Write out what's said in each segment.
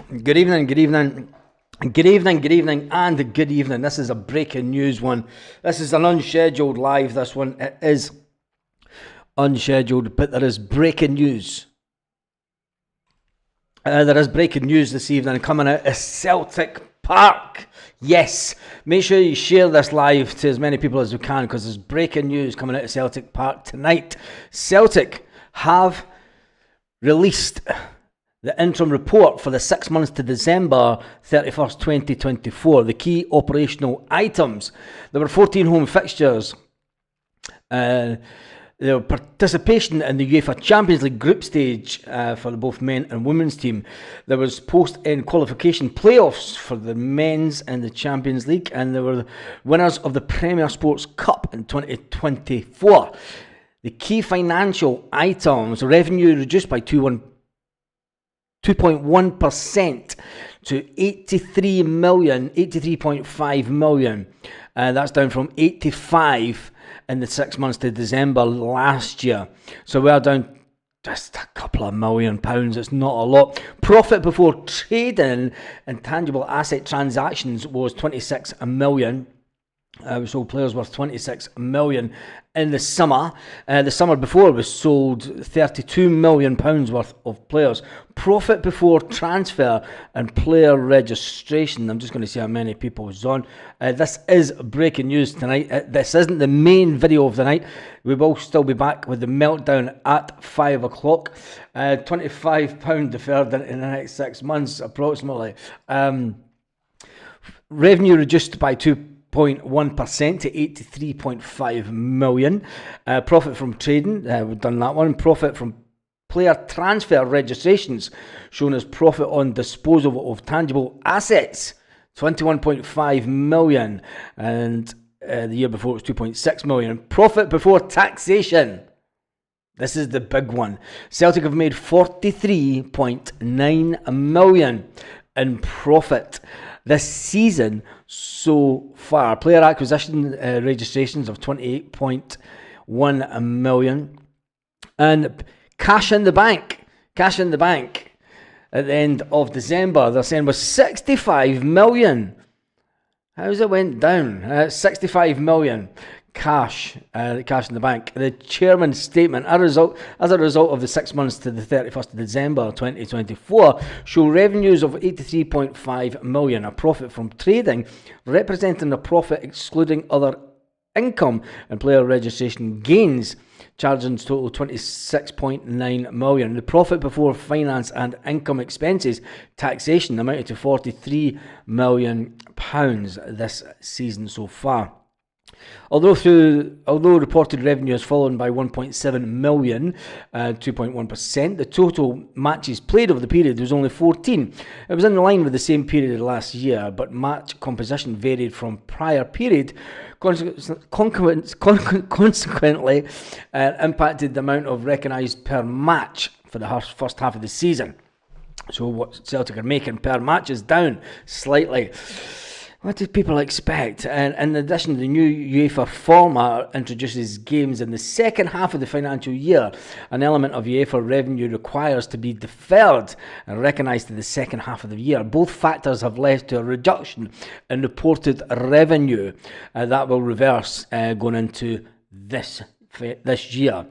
Good evening, good evening, good evening, good evening, and good evening. This is a breaking news one. This is an unscheduled live. This one, it is unscheduled, but there is breaking news. There is breaking news this evening coming out of Celtic Park. Yes, make sure you share this live to as many people as you can, because there's breaking news coming out of Celtic Park tonight. Celtic have released the interim report for the 6 months to December 31st, 2024. The key operational items. There were 14 home fixtures. The participation in the UEFA Champions League group stage for both men and women's team. There was post-end qualification playoffs for the men's and the Champions League, and there were winners of the Premier Sports Cup in 2024. The key financial items: revenue reduced by 2.1% to 83.5 million. That's down from 85 in the 6 months to December last year. So we're down just a couple of £1 million. It's not a lot. Profit before trading and tangible asset transactions was 26 million. We sold players worth 26 million in the summer. The summer before, we sold 32 million pounds worth of players. Profit before transfer and player registration. I'm just going to see how many people was on. This is breaking news tonight. This isn't the main video of the night. We will still be back with the meltdown at 5 o'clock. £25 deferred in the next 6 months, approximately. Revenue reduced by 2.1% to 83.5 million. Profit from trading, we've done that one. Profit from player transfer registrations, shown as profit on disposal of tangible assets, 21.5 million. And the year before it was 2.6 million. Profit before taxation. This is the big one. Celtic have made 43.9 million in profit this season so far. Player acquisition registrations of 28.1 million. And cash in the bank at the end of December, they're saying was 65 million. How's it went down? 65 million cash in the bank. The chairman's statement, as a result of the 6 months to the 31st of December 2024, show revenues of 83.5 million, a profit from trading representing a profit excluding other income and player registration gains. Chargings total 26.9 million. The profit before finance and income expenses taxation amounted to 43 million pounds this season so far. Although reported revenue has fallen by 1.7 million, 2.1%, the total matches played over the period was only 14. It was in line with the same period last year, but match composition varied from prior period, consequently impacted the amount of recognised per match for the first half of the season. So what Celtic are making per match is down slightly. What did people expect? And in addition, the new UEFA format introduces games in the second half of the financial year. An element of UEFA revenue requires to be deferred and recognised in the second half of the year. Both factors have led to a reduction in reported revenue. That will reverse going into this year.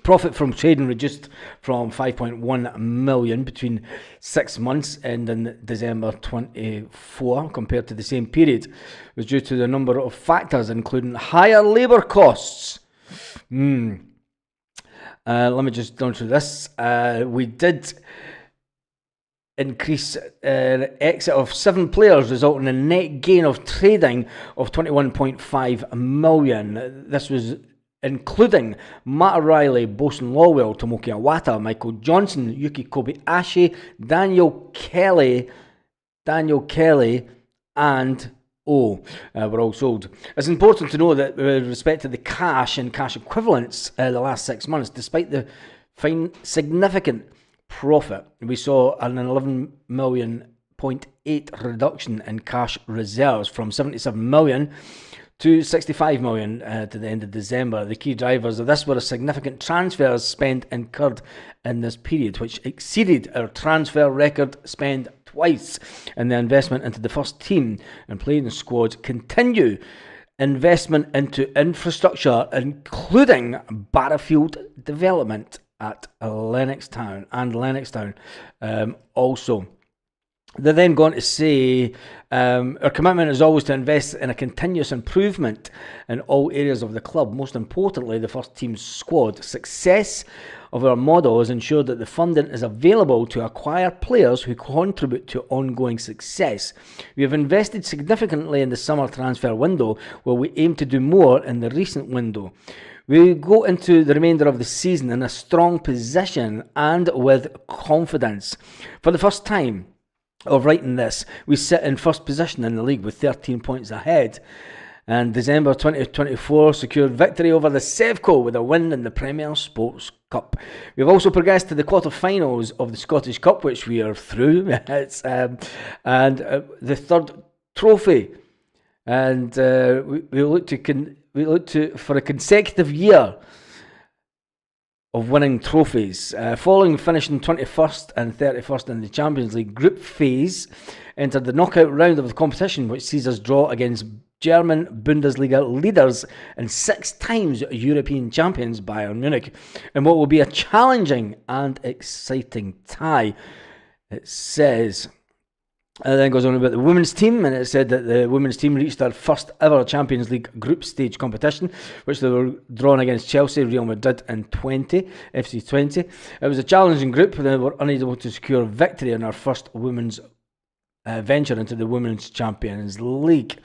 Profit from trading reduced from 5.1 million between 6 months ending December 24 compared to the same period. It was due to the number of factors, including higher labour costs. Let me just go through this. We did increase exit of 7 players, resulting in a net gain of trading of 21.5 million. This was including Matt O'Reilly, Bosun Lawwell, Tomoki Iwata, Michael Johnson, Yuki Kobayashi, Daniel Kelly, and were all sold. It's important to know that with respect to the cash and cash equivalents the last 6 months, despite the significant profit, we saw an 11.8 million reduction in cash reserves from 77 million to 65 million to the end of December. The key drivers of this were a significant transfers spend incurred in this period, which exceeded our transfer record spend twice, and the investment into the first team and playing squads continue. Investment into infrastructure, including Barrafield development at Lennoxtown also. They're then going to say, our commitment is always to invest in a continuous improvement in all areas of the club. Most importantly, the first team squad. Success of our model has ensured that the funding is available to acquire players who contribute to ongoing success. We have invested significantly in the summer transfer window, while we aim to do more in the recent window. We go into the remainder of the season in a strong position and with confidence. For the first time of writing this, we sit in first position in the league with 13 points ahead. And December 2024 secured victory over the Sevco with a win in the Premier Sports Cup. We've also progressed to the quarter-finals of the Scottish Cup, which we are through. It's the third trophy, and we look to for a consecutive year of winning trophies. Following finishing 21st and 31st in the Champions League group phase, entered the knockout round of the competition, which sees us draw against German Bundesliga leaders and 6 times European champions Bayern Munich, in what will be a challenging and exciting tie. It says, and then goes on about the women's team, and it said that the women's team reached their first ever Champions League group stage competition, which they were drawn against Chelsea, Real Madrid and FC 20. It was a challenging group, and they were unable to secure victory in our first women's venture into the Women's Champions League.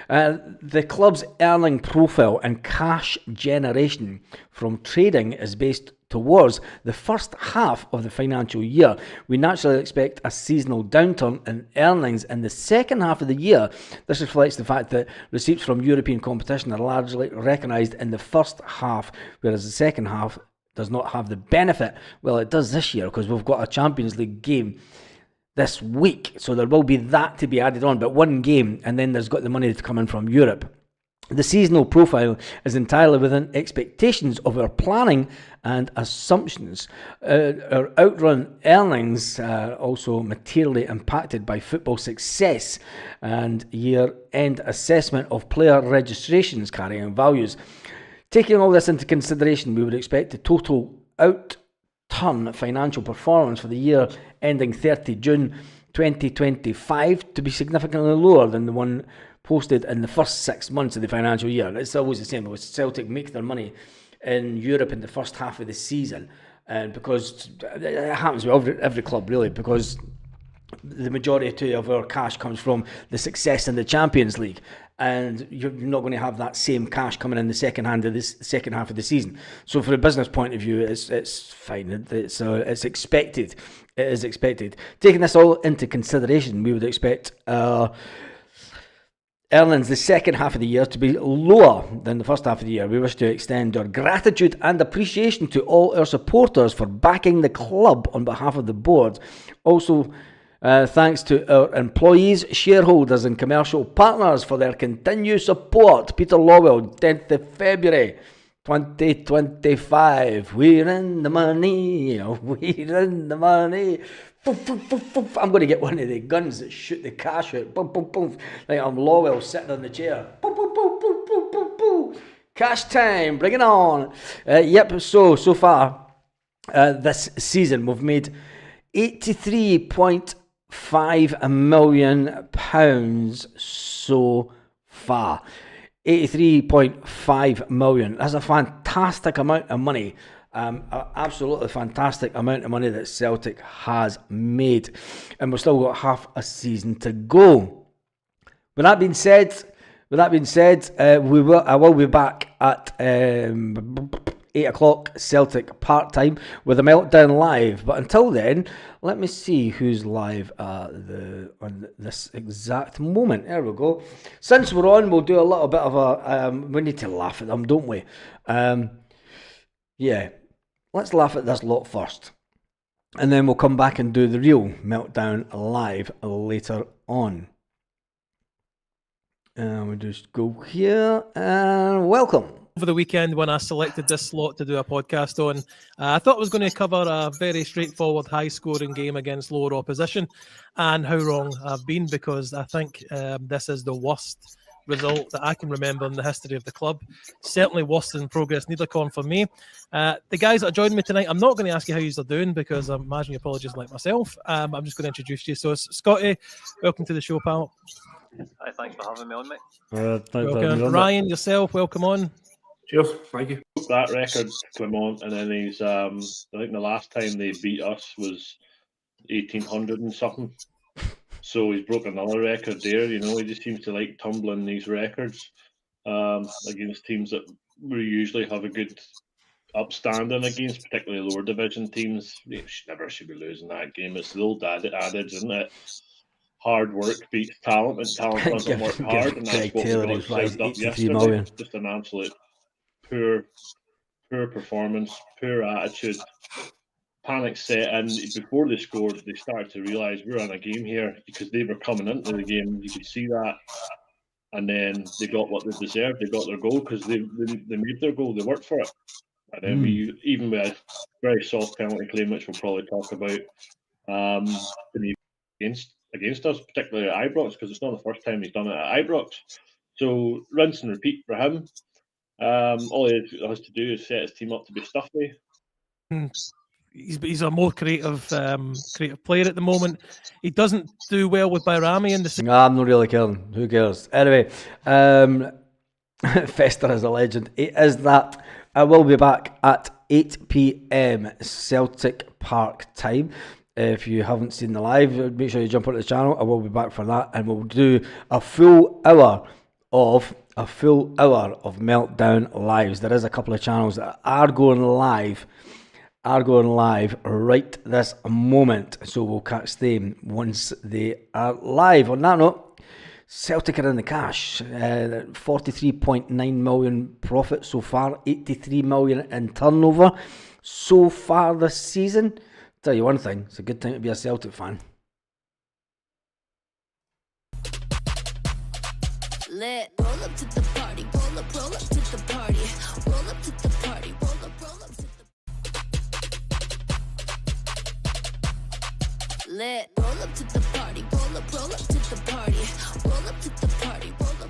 The club's earning profile and cash generation from trading is based towards the first half of the financial year. We naturally expect a seasonal downturn in earnings in the second half of the year. This reflects the fact that receipts from European competition are largely recognised in the first half, whereas the second half does not have the benefit. Well, it does this year, because we've got a Champions League game this week, so there will be that to be added on, but one game, and then there's got the money to come in from Europe. The seasonal profile is entirely within expectations of our planning and assumptions. Our outrun earnings are also materially impacted by football success and year-end assessment of player registrations carrying values. Taking all this into consideration, we would expect the total outturn financial performance for the year ending 30 June 2025 to be significantly lower than the one posted in the first 6 months of the financial year. It's always the same. Celtic make their money in Europe in the first half of the season, and because it happens with every club really, because the majority of our cash comes from the success in the Champions League, and you're not going to have that same cash coming in the second half of the season. So, for a business point of view, it's fine. It's expected. It is expected. Taking this all into consideration, we would expect earnings the second half of the year to be lower than the first half of the year. We wish to extend our gratitude and appreciation to all our supporters for backing the club on behalf of the board. Also, thanks to our employees, shareholders and commercial partners for their continued support. Peter Lawwell, 10th of February 2025. We're in the money. We're in the money. I'm going to get one of the guns that shoot the cash out. Boom, boom, boom. Like I'm Lawwell sitting on the chair. Boom, boom, boom, boom, boom, boom, boom. Cash time. Bring it on. So far this season we've made £83.5 million so far. 83.5 million. That's a fantastic amount of money. Absolutely fantastic amount of money that Celtic has made, and we've still got half a season to go. With that being said, I will be back at 8 o'clock Celtic part time with a Meltdown live. But until then, let me see who's live on this exact moment. There we go. Since we're on, we'll do a little bit of a. We need to laugh at them, don't we? Yeah, let's laugh at this lot first, and then we'll come back and do the real Meltdown live later on. And we'll just go here and welcome. over the weekend when I selected this slot to do a podcast on. I thought I was going to cover a very straightforward, high-scoring game against lower opposition, and how wrong I've been, because I think this is the worst result that I can remember in the history of the club. Certainly worse than Progress Niederkorn for me. The guys that are joining me tonight, I'm not going to ask you how you're doing, because I imagine you're probably just like myself. I'm just going to introduce you. So, Scotty, welcome to the show, pal. Hi, thanks for having me on, mate. Welcome. Ryan, yourself, welcome on. Cheers, thank you. That record came on, and then he's I think the last time they beat us was 1800 and something. So he's broken another record there. You know, he just seems to like tumbling these records against teams that we usually have a good upstanding against, particularly lower division teams. You never should be losing that game. It's the old adage, isn't it? Hard work beats talent, and talent doesn't work hard, and that's what we got served up yesterday. Just an absolute poor performance, poor attitude. Panic set in before they scored. They started to realise we're on a game here, because they were coming into the game. You could see that, and then they got what they deserved. They got their goal because they made their goal. They worked for it, and then we, even with a very soft penalty claim, which we'll probably talk about, against us, particularly at Ibrox, because it's not the first time he's done it at Ibrox. So rinse and repeat for him. All he has to do is set his team up to be stuffy. He's a more creative player at the moment. He doesn't do well with Bayrami in the. I'm not really caring. Who cares? Anyway, Fester is a legend. It is that. I will be back at 8 p.m. Celtic Park time. If you haven't seen the live, make sure you jump onto the channel. I will be back for that, and we'll do a full hour of Meltdown lives. There is a couple of channels that are going live right this moment, so we'll catch them once they are live. On that note, Celtic are in the cash. 43.9 million profit so far, 83 million in turnover so far this season. Tell you one thing, it's a good time to be a Celtic fan. Lit. Roll up to the party, roll up to the party, roll up to the party, roll up to the lit. Roll up to the party, roll up to the party, roll up to the party, roll up.